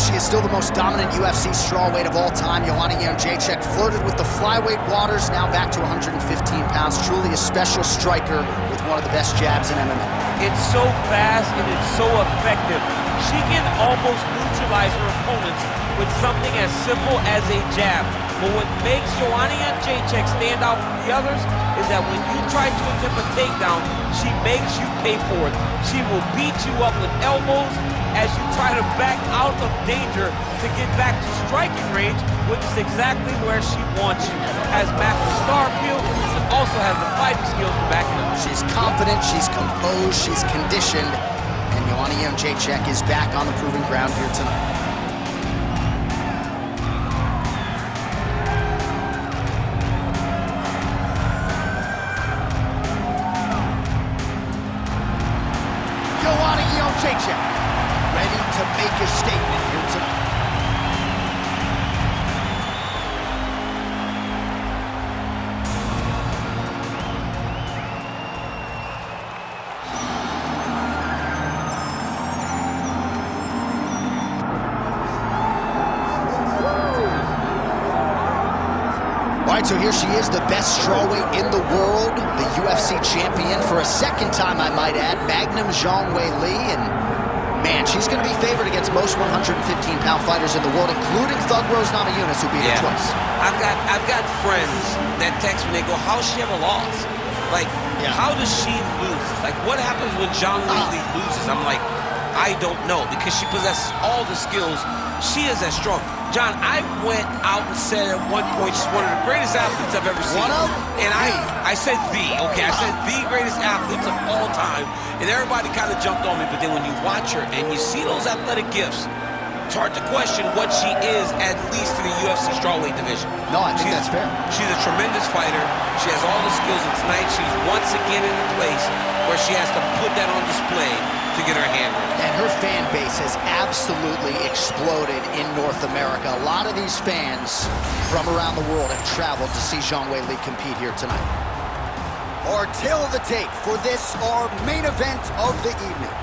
she is still the most dominant UFC strawweight of all time. Joanna Jędrzejczyk flirted with the flyweight waters, now back to 115 pounds. Truly a special striker with one of the best jabs in MMA. It's so fast and it's so effective. She can almost neutralize her opponents with something as simple as a jab. But what makes Joanna Jędrzejczyk stand out from the others is that when you try to attempt a takedown, she makes you pay for it. She will beat you up with elbows as you try to back out of danger to get back to striking range, which is exactly where she wants you. Has massive star appeal, and also has the fighting skills to back it up. She's confident, she's composed, she's conditioned, and Joanna Jędrzejczyk is back on the proving ground here tonight. Joanna Jędrzejczyk, ready to make a statement here tonight. All right, so here she is, the best strawweight in the world, the UFC champion for a second time, I might add, Magnum Zhang-Wei Li, and man, she's going to be favored against most 115-pound fighters in the world, including Thug Rose Namajunas, who beat her twice. I've got friends that text me, they go, how's she ever lost? Like, how does she lose? Like, what happens when Zhang-Wei Li loses? I'm like, I don't know, because she possesses all the skills. She is as strong. John, I went out and said at one point she's one of the greatest athletes I've ever seen. One of? And I said I said the greatest athletes of all time. And everybody kind of jumped on me, but then when you watch her and you see those athletic gifts, it's hard to question what she is, at least in the UFC strawweight division. No, I think that's fair. She's a tremendous fighter. She has all the skills, and tonight she's once again in a place where she has to put that on display to get her hand raised. And her fan base has absolutely exploded in North America. A lot of these fans from around the world have traveled to see Zhang-Wei Li compete here tonight. Our tail of the tape for this, our main event of the evening.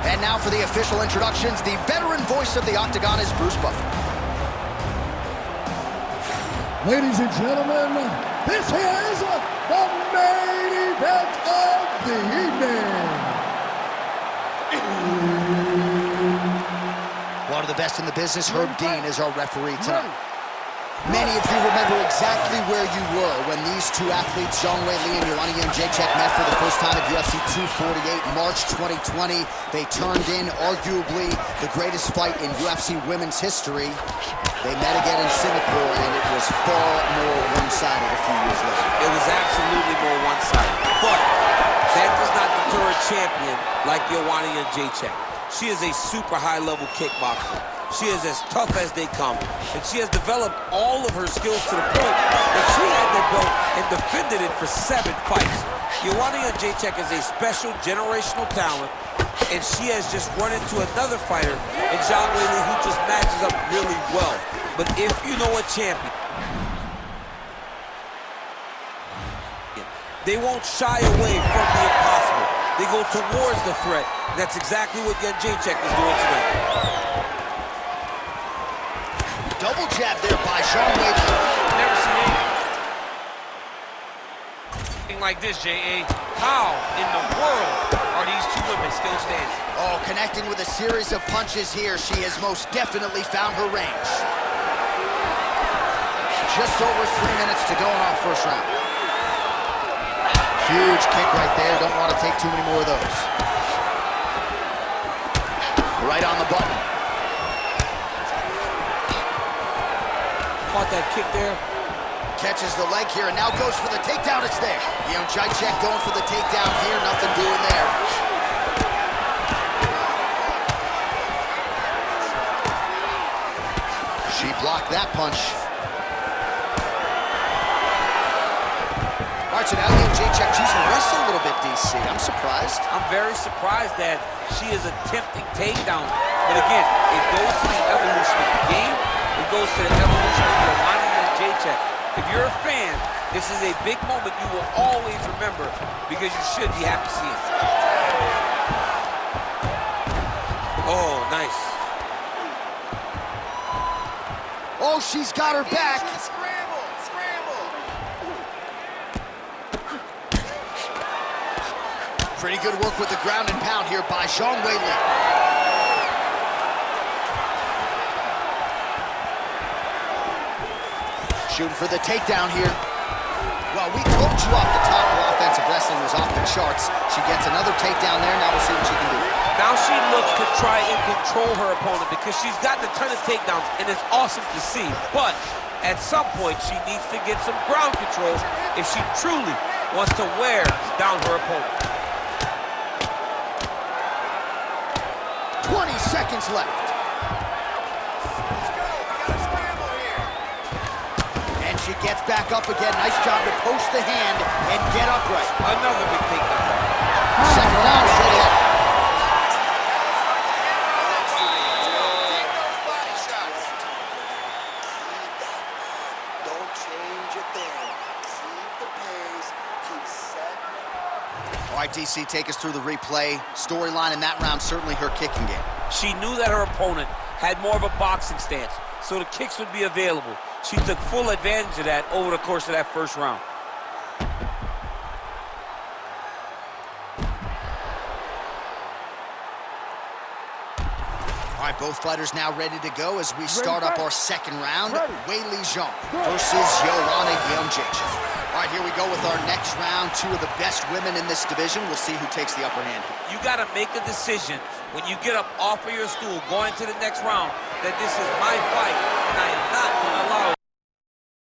And now for the official introductions, the veteran voice of the Octagon is Bruce Buffer. Ladies and gentlemen, this is the main event of the evening. One of the best in the business, Herb Dean, is our referee tonight. Many of you remember exactly where you were when these two athletes, Zhang-Wei Li and Joanna Jędrzejczyk, met for the first time at UFC 248 March 2020. They turned in arguably the greatest fight in UFC women's history. They met again in Singapore, and it was far more one-sided a few years later. It was absolutely more one-sided. But that does not deter a champion like Joanna Jędrzejczyk. She is a super high-level kickboxer. She is as tough as they come. And she has developed all of her skills to the point that she had that belt and defended it for 7 fights. Joanna Jędrzejczyk is a special generational talent, and she has just run into another fighter in Zhang-Wei Li who just matches up really well. But if you know a champion, they won't shy away from the impossible. They go towards the threat. And that's exactly what Jędrzejczyk is doing tonight. Double jab there by Zhang-Wei Li. Never seen anything like this, J.A. How in the world are these two women still standing? Oh, connecting with a series of punches here. She has most definitely found her range. Just over 3 minutes to go in our first round. Huge kick right there. Don't want to take too many more of those. Right on the button. Caught that kick there. Catches the leg here and now goes for the takedown. It's there. Jędrzejczyk going for the takedown here. Nothing doing there. She blocked that punch. All right, so now Jędrzejczyk choosing to wrestle a little bit, DC. I'm surprised. I'm very surprised that she is attempting takedown. But again, it goes to the evolution of the game. It goes to the evolution of Joanna Jędrzejczyk. If you're a fan, this is a big moment you will always remember because you should be happy to see it. Oh, nice. Oh, she's got her back. Pretty good work with the ground and pound here by Zhang Weili. Shooting for the takedown here. Well, we told you off the top her offensive wrestling was off the charts. She gets another takedown there. Now we'll see what she can do. Now she looks to try and control her opponent because she's gotten a ton of takedowns, and it's awesome to see. But at some point, she needs to get some ground control if she truly wants to wear down her opponent. 20 seconds left. And she gets back up again. Nice job to post the hand and get upright. Another big takedown. Second round straight ahead. All right, DC, take us through the replay. Storyline in that round, certainly her kicking game. She knew that her opponent had more of a boxing stance, so the kicks would be available. She took full advantage of that over the course of that first round. All right, both fighters now ready to go as we start up our second round. Weili Zhang versus Joanna Jędrzejczyk. All right, here we go with our next round. Two of the best women in this division. We'll see who takes the upper hand. You got to make a decision when you get up off of your stool going into the next round that this is my fight, and I am not going to allow